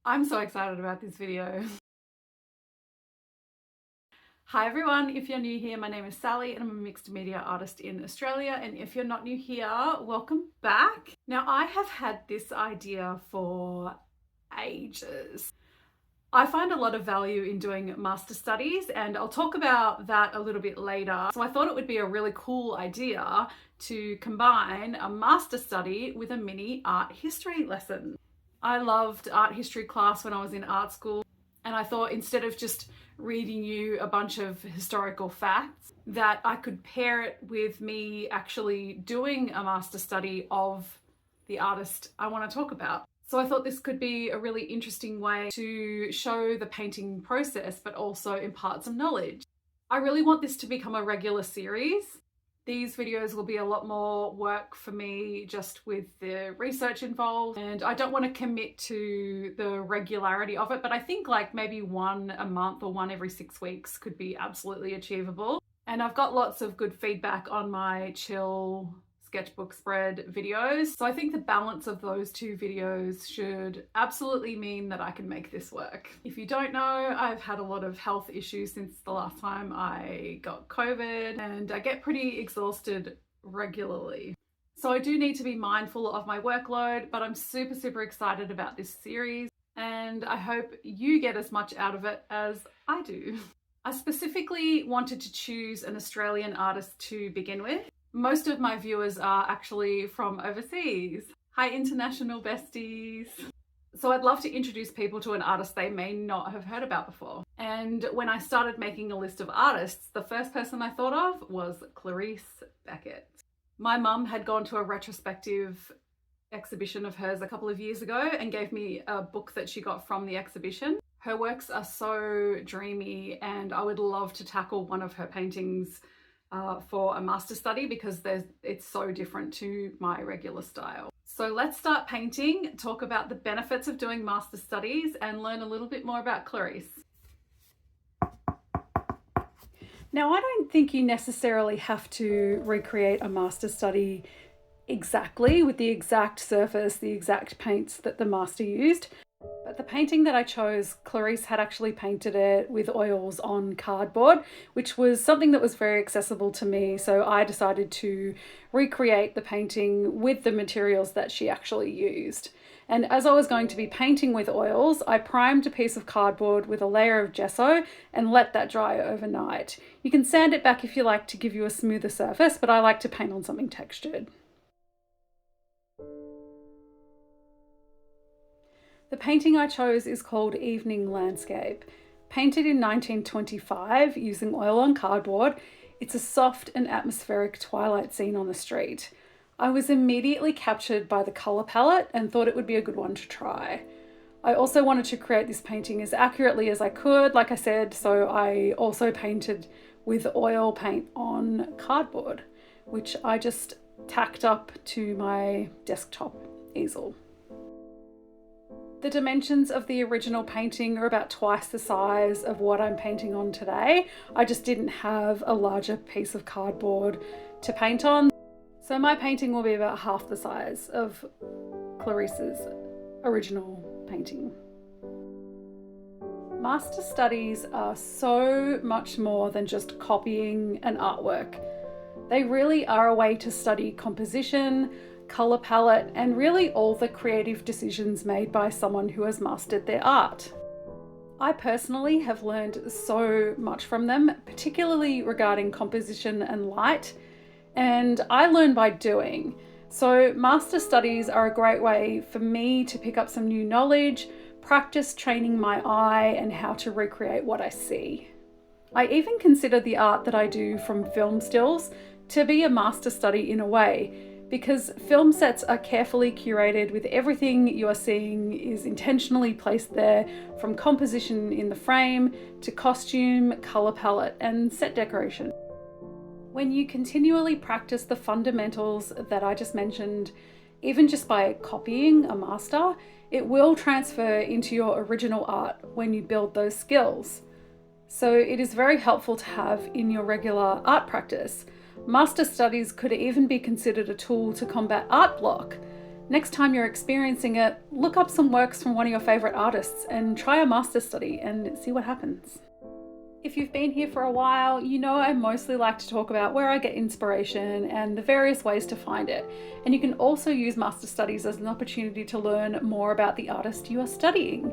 I'm so excited about this video. Hi everyone, if you're new here, my name is Sally and I'm a mixed media artist in Australia. And if you're not new here, welcome back. Now, I have had this idea for ages. I find a lot of value in doing master studies, and I'll talk about that a little bit later. So I thought it would be a really cool idea to combine a master study with a mini art history lesson. I loved art history class when I was in art school, and I thought instead of just reading you a bunch of historical facts, that I could pair it with me actually doing a master study of the artist I want to talk about. So I thought this could be a really interesting way to show the painting process, but also impart some knowledge. I really want this to become a regular series. These videos will be a lot more work for me just with the research involved, and I don't want to commit to the regularity of it, but I think like maybe one a month or one every 6 weeks could be absolutely achievable. And I've got lots of good feedback on my chill sketchbook spread videos. So I think the balance of those two videos should absolutely mean that I can make this work. If you don't know, I've had a lot of health issues since the last time I got COVID, and I get pretty exhausted regularly. So I do need to be mindful of my workload, but I'm super excited about this series, and I hope you get as much out of it as I do. I specifically wanted to choose an Australian artist to begin with. Most of my viewers are actually from overseas. Hi, international besties. So I'd love to introduce people to an artist they may not have heard about before. And when I started making a list of artists, the first person I thought of was Clarice Beckett. My mum had gone to a retrospective exhibition of hers a couple of years ago and gave me a book that she got from the exhibition. Her works are so dreamy, and I would love to tackle one of her paintings for a master study because it's so different to my regular style. So let's start painting, talk about the benefits of doing master studies, and learn a little bit more about Clarice. Now, I don't think you necessarily have to recreate a master study exactly with the exact surface, the exact paints that the master used. But the painting that I chose, Clarice had actually painted it with oils on cardboard, which was something that was very accessible to me. So I decided to recreate the painting with the materials that she actually used. And as I was going to be painting with oils, I primed a piece of cardboard with a layer of gesso and let that dry overnight. You can sand it back if you like to give you a smoother surface, but I like to paint on something textured. The painting I chose is called Evening Landscape. Painted in 1925 using oil on cardboard, it's a soft and atmospheric twilight scene on the street. I was immediately captured by the colour palette and thought it would be a good one to try. I also wanted to create this painting as accurately as I could, like I said, so I also painted with oil paint on cardboard, which I just tacked up to my desktop easel. The dimensions of the original painting are about twice the size of what I'm painting on today. I just didn't have a larger piece of cardboard to paint on. So my painting will be about half the size of Clarice's original painting. Master studies are so much more than just copying an artwork. They really are a way to study composition, colour palette, and really all the creative decisions made by someone who has mastered their art. I personally have learned so much from them, particularly regarding composition and light, and I learn by doing. So master studies are a great way for me to pick up some new knowledge, practice training my eye and how to recreate what I see. I even consider the art that I do from film stills to be a master study in a way, because film sets are carefully curated with everything you are seeing is intentionally placed there, from composition in the frame to costume, colour palette and set decoration. When you continually practice the fundamentals that I just mentioned, even just by copying a master, it will transfer into your original art when you build those skills. So it is very helpful to have in your regular art practice. Master studies could even be considered a tool to combat art block. Next time you're experiencing it, look up some works from one of your favourite artists and try a master study and see what happens. If you've been here for a while, you know I mostly like to talk about where I get inspiration and the various ways to find it. And you can also use master studies as an opportunity to learn more about the artist you are studying,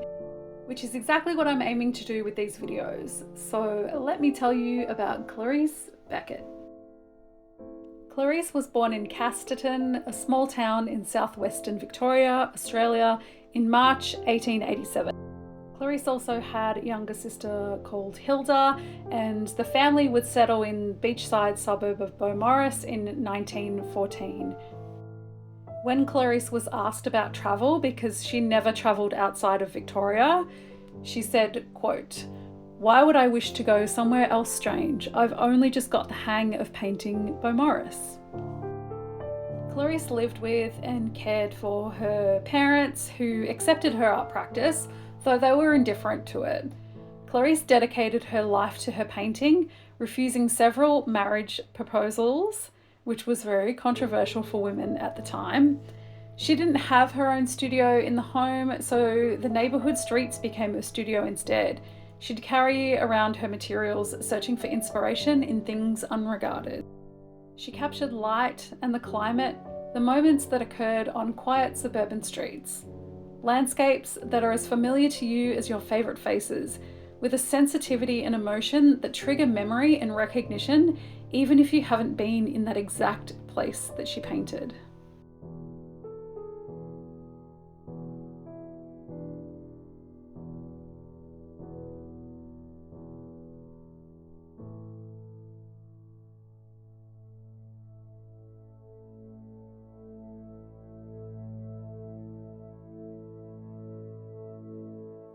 which is exactly what I'm aiming to do with these videos. So let me tell you about Clarice Beckett. Clarice was born in Casterton, a small town in southwestern Victoria, Australia, in March 1887. Clarice also had a younger sister called Hilda, and the family would settle in beachside suburb of Beaumaris in 1914. When Clarice was asked about travel, because she never travelled outside of Victoria, she said, quote, "Why would I wish to go somewhere else strange? I've only just got the hang of painting Beaumaris." Clarice lived with and cared for her parents, who accepted her art practice, though they were indifferent to it. Clarice dedicated her life to her painting, refusing several marriage proposals, which was very controversial for women at the time. She didn't have her own studio in the home, so the neighbourhood streets became a studio instead. She'd carry around her materials, searching for inspiration in things unregarded. She captured light and the climate, the moments that occurred on quiet suburban streets. Landscapes that are as familiar to you as your favourite faces, with a sensitivity and emotion that trigger memory and recognition, even if you haven't been in that exact place that she painted.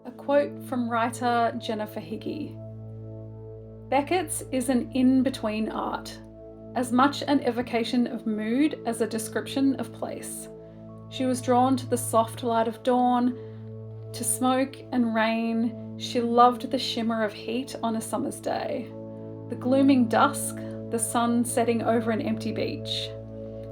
A quote from writer Jennifer Higgie. "Beckett's is an in-between art, as much an evocation of mood as a description of place. She was drawn to the soft light of dawn, to smoke and rain. She loved the shimmer of heat on a summer's day, the glooming dusk, the sun setting over an empty beach.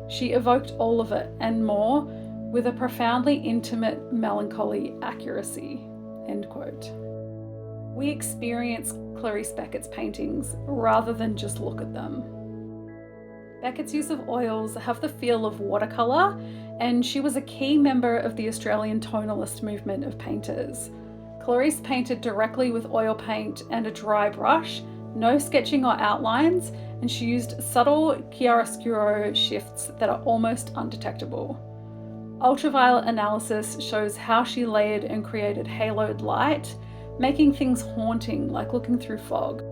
She evoked all of it and more with a profoundly intimate, melancholy accuracy." End quote. We experience Clarice Beckett's paintings rather than just look at them. Beckett's use of oils have the feel of watercolour, and she was a key member of the Australian tonalist movement of painters. Clarice painted directly with oil paint and a dry brush, no sketching or outlines, and she used subtle chiaroscuro shifts that are almost undetectable. Ultraviolet analysis shows how she layered and created haloed light, making things haunting, like looking through fog.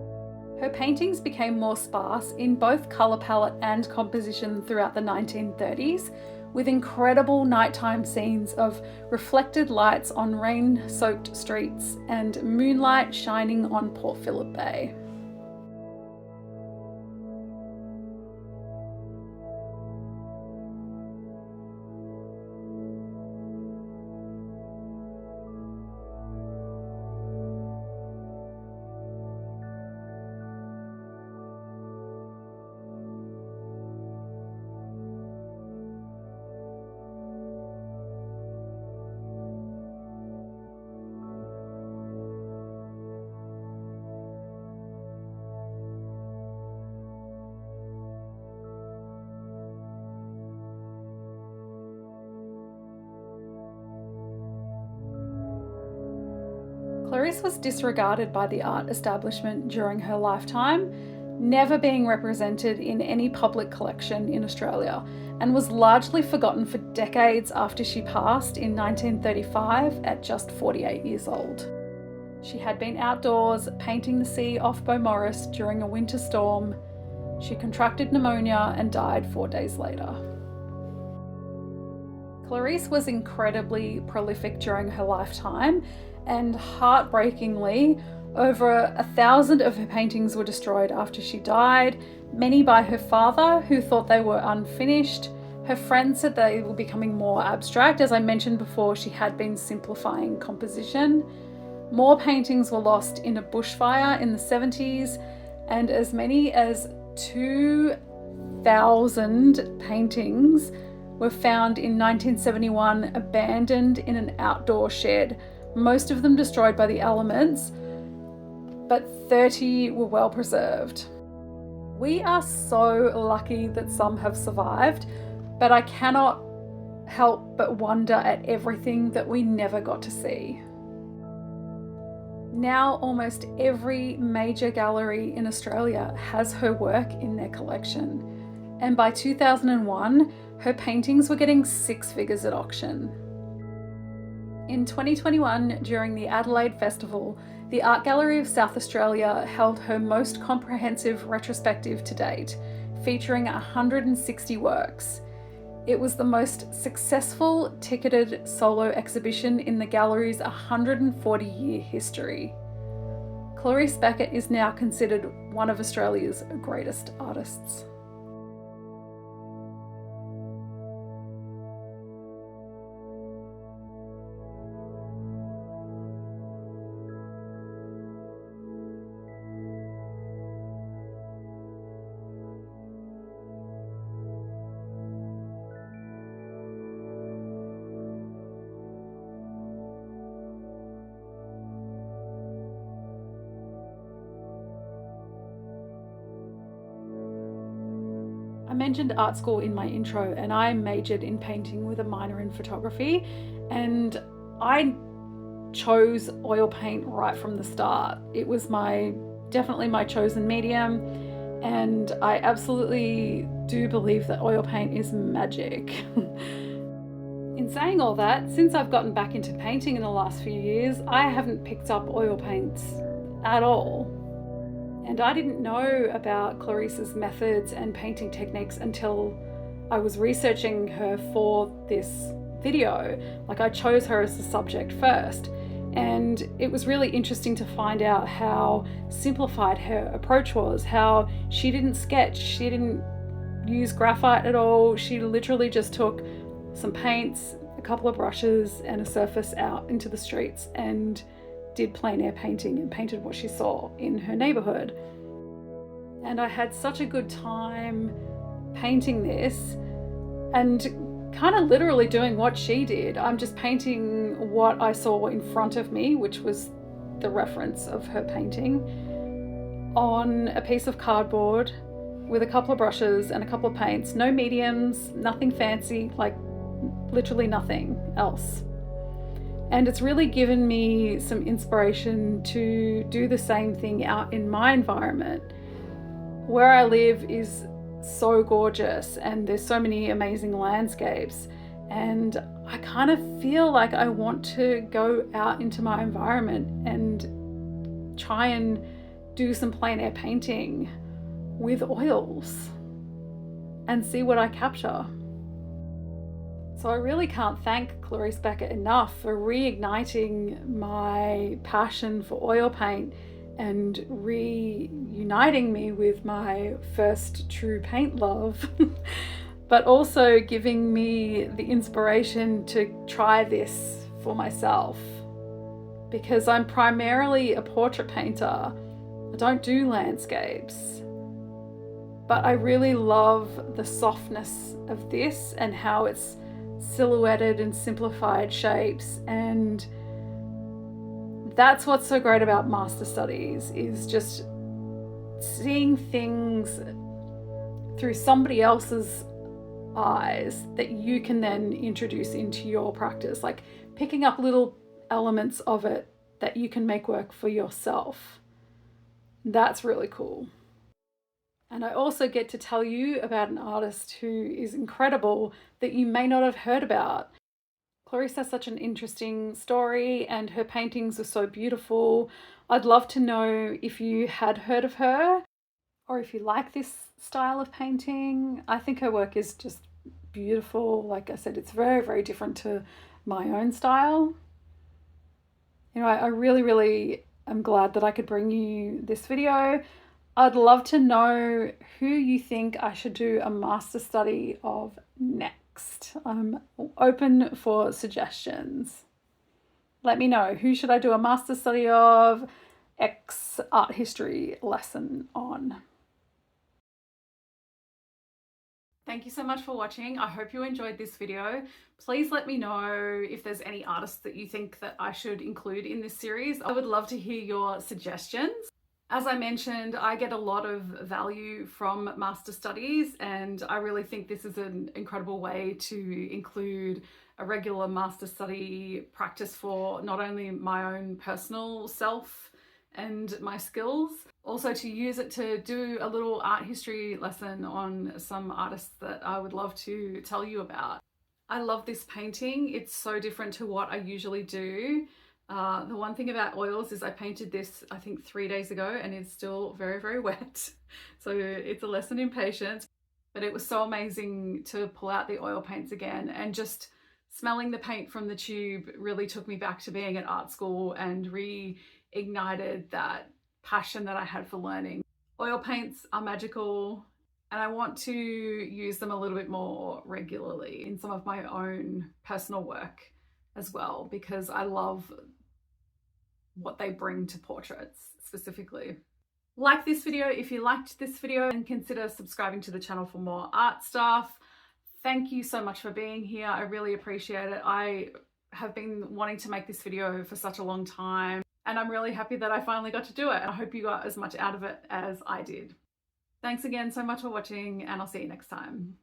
Her paintings became more sparse in both colour palette and composition throughout the 1930s, with incredible nighttime scenes of reflected lights on rain-soaked streets and moonlight shining on Port Phillip Bay. Clarice was disregarded by the art establishment during her lifetime, never being represented in any public collection in Australia, and was largely forgotten for decades after she passed in 1935 at just 48 years old. She had been outdoors painting the sea off Beaumaris during a winter storm. She contracted pneumonia and died 4 days later. Clarice was incredibly prolific during her lifetime, and heartbreakingly, over 1,000 of her paintings were destroyed after she died, many by her father, who thought they were unfinished. Her friends said they were becoming more abstract. As I mentioned before, she had been simplifying composition. More paintings were lost in a bushfire in the 70s, and as many as 2,000 paintings were found in 1971 abandoned in an outdoor shed, most of them destroyed by the elements, but 30 were well preserved. We are so lucky that some have survived, but I cannot help but wonder at everything that we never got to see. Now almost every major gallery in Australia has her work in their collection, and by 2001, her paintings were getting 6 figures at auction. In 2021, during the Adelaide Festival, the Art Gallery of South Australia held her most comprehensive retrospective to date, featuring 160 works. It was the most successful ticketed solo exhibition in the gallery's 140-year history. Clarice Beckett is now considered one of Australia's greatest artists. I mentioned art school in my intro, and I majored in painting with a minor in photography, and I chose oil paint right from the start. It was definitely my chosen medium, and I absolutely do believe that oil paint is magic. In saying all that, since I've gotten back into painting in the last few years, I haven't picked up oil paints at all. And I didn't know about Clarice's methods and painting techniques until I was researching her for this video. I chose her as the subject first. And it was really interesting to find out how simplified her approach was, how she didn't sketch, she didn't use graphite at all. She literally just took some paints, a couple of brushes and a surface out into the streets and did plein air painting and painted what she saw in her neighborhood. And I had such a good time painting this and kind of literally doing what she did. I'm just painting what I saw in front of me, which was the reference of her painting, on a piece of cardboard with a couple of brushes and a couple of paints, no mediums, nothing fancy, literally nothing else. And it's really given me some inspiration to do the same thing out in my environment. Where I live is so gorgeous and there's so many amazing landscapes, and I kind of feel like I want to go out into my environment and try and do some plein air painting with oils and see what I capture. So I really can't thank Clarice Beckett enough for reigniting my passion for oil paint and reuniting me with my first true paint love, but also giving me the inspiration to try this for myself. Because I'm primarily a portrait painter, I don't do landscapes, but I really love the softness of this and how it's silhouetted and simplified shapes, and that's what's so great about master studies, is just seeing things through somebody else's eyes that you can then introduce into your practice, picking up little elements of it that you can make work for yourself. That's really cool. And I also get to tell you about an artist who is incredible that you may not have heard about. Clarice has such an interesting story and her paintings are so beautiful. I'd love to know if you had heard of her or if you like this style of painting. I think her work is just beautiful. Like I said, it's very, very different to my own style. I really, really am glad that I could bring you this video. I'd love to know who you think I should do a master study of next. I'm open for suggestions. Let me know, who should I do a master study of X art history lesson on? Thank you so much for watching. I hope you enjoyed this video. Please let me know if there's any artists that you think that I should include in this series. I would love to hear your suggestions. As I mentioned, I get a lot of value from master studies, and I really think this is an incredible way to include a regular master study practice for not only my own personal self and my skills, also to use it to do a little art history lesson on some artists that I would love to tell you about. I love this painting. It's so different to what I usually do. The one thing about oils is I painted this, I think 3 days ago, and it's still very, very wet. So it's a lesson in patience, but it was so amazing to pull out the oil paints again, and just smelling the paint from the tube really took me back to being at art school and reignited that passion that I had for learning. Oil paints are magical, and I want to use them a little bit more regularly in some of my own personal work as well, because I love what they bring to portraits specifically. Like this video if you liked this video, and consider subscribing to the channel for more art stuff. Thank you so much for being here. I really appreciate it. I have been wanting to make this video for such a long time, and I'm really happy that I finally got to do it. I hope you got as much out of it as I did. Thanks again so much for watching, and I'll see you next time.